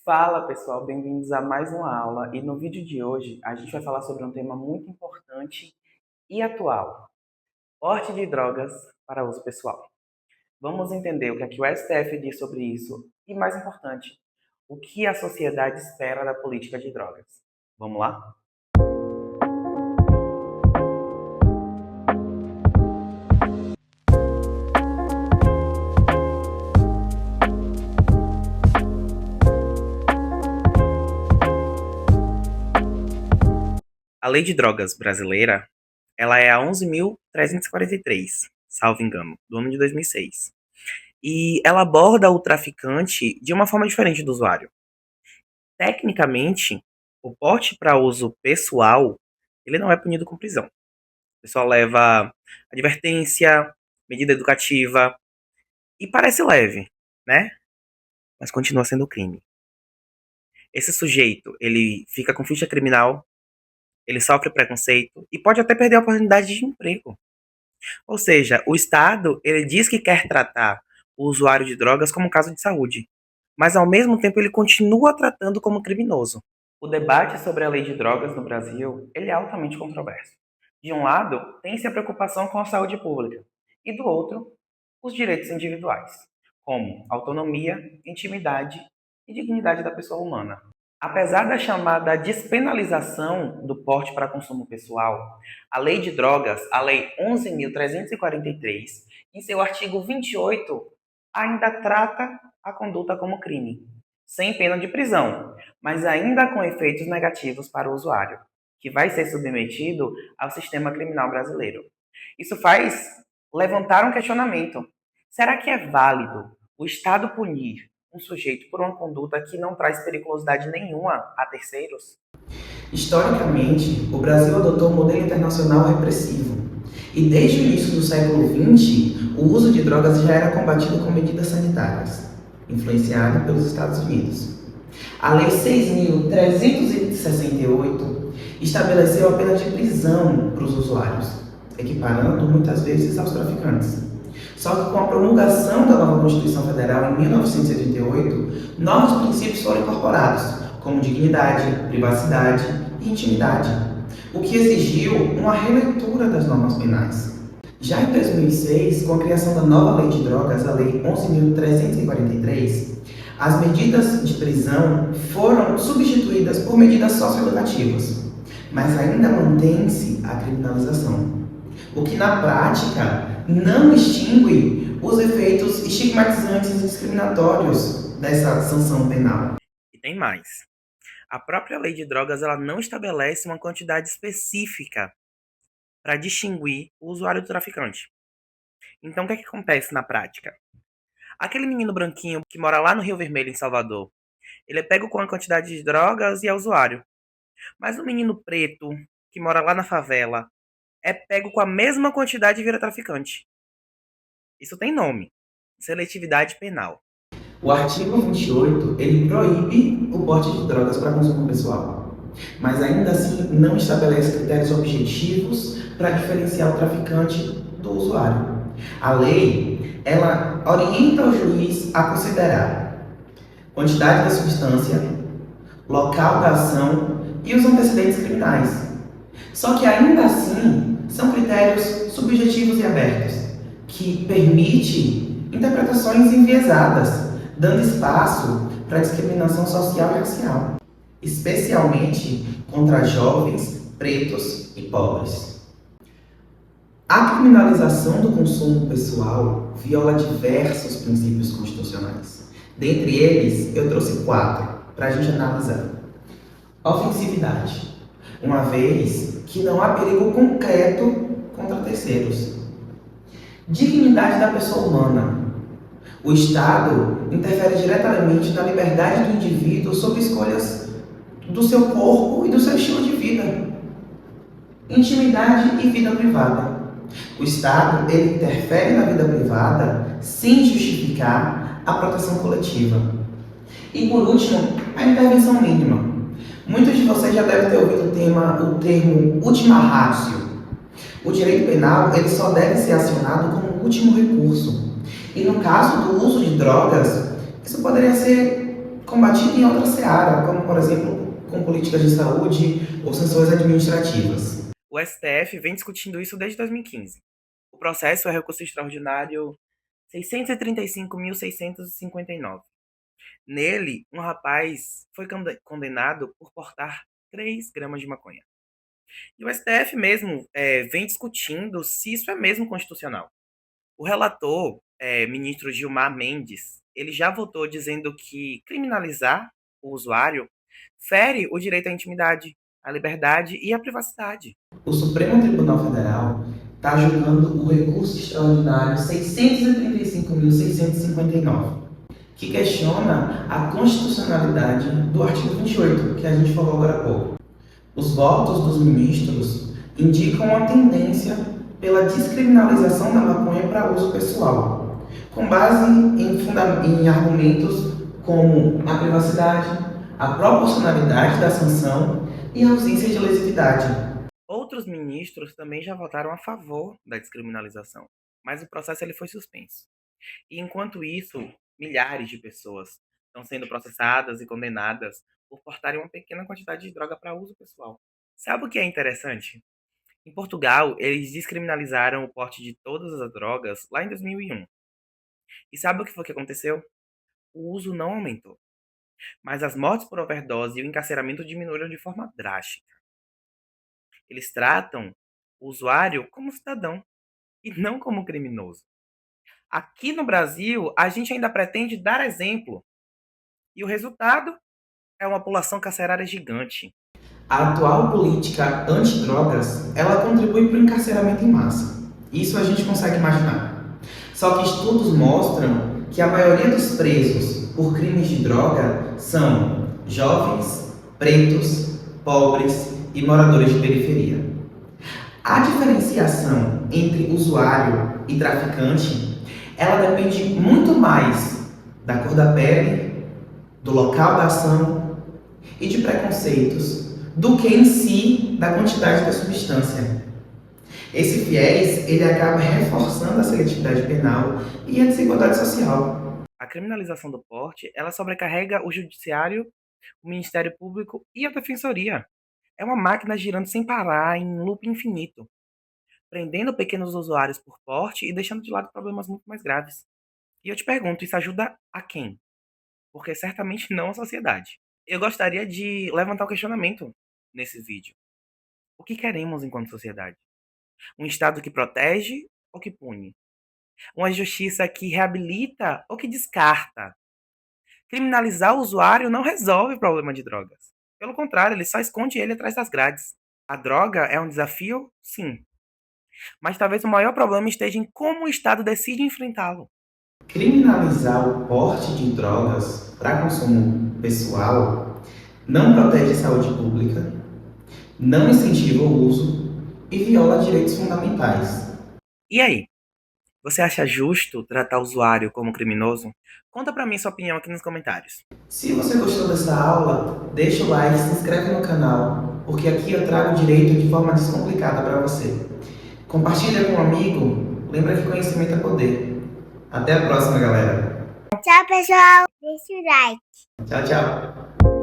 Fala pessoal, bem-vindos a mais uma aula e no vídeo de hoje a gente vai falar sobre um tema muito importante e atual: porte de drogas para uso pessoal. Vamos entender o que é que o STF diz sobre isso e, mais importante, o que a sociedade espera da política de drogas. Vamos lá? A Lei de Drogas brasileira, ela é a 11.343, salvo engano, do ano de 2006. E ela aborda o traficante de uma forma diferente do usuário. Tecnicamente, o porte para uso pessoal, ele não é punido com prisão. O pessoal leva advertência, medida educativa, e parece leve, né? Mas continua sendo crime. Esse sujeito, ele fica com ficha criminal, ele sofre preconceito e pode até perder a oportunidade de emprego. Ou seja, o Estado, ele diz que quer tratar o usuário de drogas como um caso de saúde, mas ao mesmo tempo ele continua tratando como criminoso. O debate sobre a lei de drogas no Brasil, ele é altamente controverso. De um lado, tem-se a preocupação com a saúde pública, e do outro, os direitos individuais, como autonomia, intimidade e dignidade da pessoa humana. Apesar da chamada despenalização do porte para consumo pessoal, a Lei de Drogas, a Lei 11.343, em seu artigo 28, ainda trata a conduta como crime, sem pena de prisão, mas ainda com efeitos negativos para o usuário, que vai ser submetido ao sistema criminal brasileiro. Isso faz levantar um questionamento: será que é válido o Estado punir um sujeito por uma conduta que não traz periculosidade nenhuma a terceiros? Historicamente, o Brasil adotou um modelo internacional repressivo, e desde o início do século XX, o uso de drogas já era combatido com medidas sanitárias, influenciado pelos Estados Unidos. A Lei 6.368 estabeleceu a pena de prisão para os usuários, equiparando muitas vezes aos traficantes. Só que com a promulgação da nova Constituição Federal em 1988, novos princípios foram incorporados, como dignidade, privacidade e intimidade, o que exigiu uma releitura das normas penais. Já em 2006, com a criação da nova Lei de Drogas, a Lei 11.343, as medidas de prisão foram substituídas por medidas socioeducativas, mas ainda mantém-se a criminalização, o que na prática não extingue os efeitos estigmatizantes e discriminatórios dessa sanção penal. E tem mais. A própria lei de drogas, ela não estabelece uma quantidade específica para distinguir o usuário do traficante. Então, o que é que acontece na prática? Aquele menino branquinho que mora lá no Rio Vermelho, em Salvador, ele é pego com a quantidade de drogas e é usuário. Mas o menino preto, que mora lá na favela, é pego com a mesma quantidade e vira traficante. Isso tem nome: seletividade penal. O artigo 28, ele proíbe o porte de drogas para consumo pessoal, mas ainda assim não estabelece critérios objetivos para diferenciar o traficante do usuário. A lei, ela orienta o juiz a considerar quantidade da substância, local da ação e os antecedentes criminais. Só que ainda assim são critérios subjetivos e abertos, que permite interpretações enviesadas, dando espaço para discriminação social e racial, especialmente contra jovens, pretos e pobres. A criminalização do consumo pessoal viola diversos princípios constitucionais. Dentre eles, eu trouxe 4 para a gente analisar. Ofensividade, uma vez que não há perigo concreto contra terceiros. Dignidade da pessoa humana. O Estado interfere diretamente na liberdade do indivíduo sobre escolhas do seu corpo e do seu estilo de vida. Intimidade e vida privada. O Estado, ele interfere na vida privada sem justificar a proteção coletiva. E por último, a intervenção mínima. Muitos de vocês já devem ter ouvido o termo ultima ratio. O direito penal, ele só deve ser acionado como último recurso. E no caso do uso de drogas, isso poderia ser combatido em outra seara, como por exemplo com políticas de saúde ou sanções administrativas. O STF vem discutindo isso desde 2015. O processo é recurso extraordinário 635.659. Nele, um rapaz foi condenado por portar 3 gramas de maconha. E o STF mesmo vem discutindo se isso é mesmo constitucional. O relator, ministro Gilmar Mendes, ele já votou dizendo que criminalizar o usuário fere o direito à intimidade, à liberdade e à privacidade. O Supremo Tribunal Federal está julgando o recurso extraordinário 635.659, que questiona a constitucionalidade do artigo 28, que a gente falou agora há pouco. Os votos dos ministros indicam uma tendência pela descriminalização da maconha para uso pessoal, com base em argumentos como a privacidade, a proporcionalidade da sanção e a ausência de lesividade. Outros ministros também já votaram a favor da descriminalização, mas o processo ele foi suspenso. E enquanto isso, milhares de pessoas estão sendo processadas e condenadas por portarem uma pequena quantidade de droga para uso pessoal. Sabe o que é interessante? Em Portugal, eles descriminalizaram o porte de todas as drogas lá em 2001. E sabe o que foi que aconteceu? O uso não aumentou, mas as mortes por overdose e o encarceramento diminuíram de forma drástica. Eles tratam o usuário como cidadão e não como criminoso. Aqui no Brasil, a gente ainda pretende dar exemplo. E o resultado é uma população carcerária gigante. A atual política antidrogas, ela contribui para o encarceramento em massa. Isso a gente consegue imaginar. Só que estudos mostram que a maioria dos presos por crimes de droga são jovens, pretos, pobres e moradores de periferia. A diferenciação entre usuário e traficante, ela depende muito mais da cor da pele, do local da ação e de preconceitos do que em si da quantidade da substância. Esse viés, ele acaba reforçando a seletividade penal e a desigualdade social. A criminalização do porte, ela sobrecarrega o judiciário, o Ministério Público e a Defensoria. É uma máquina girando sem parar, em loop infinito, prendendo pequenos usuários por porte e deixando de lado problemas muito mais graves. E eu te pergunto, isso ajuda a quem? Porque certamente não a sociedade. Eu gostaria de levantar um questionamento nesse vídeo. O que queremos enquanto sociedade? Um Estado que protege ou que pune? Uma justiça que reabilita ou que descarta? Criminalizar o usuário não resolve o problema de drogas. Pelo contrário, ele só esconde ele atrás das grades. A droga é um desafio? Sim. Mas talvez o maior problema esteja em como o Estado decide enfrentá-lo. Criminalizar o porte de drogas para consumo pessoal não protege a saúde pública, não incentiva o uso e viola direitos fundamentais. E aí? Você acha justo tratar o usuário como criminoso? Conta pra mim sua opinião aqui nos comentários. Se você gostou dessa aula, deixa o like, se inscreve no canal, porque aqui eu trago o direito de forma descomplicada para você. Compartilha com um amigo, lembra que conhecimento é poder. Até a próxima, galera. Tchau, pessoal. Deixa o like. Tchau, tchau.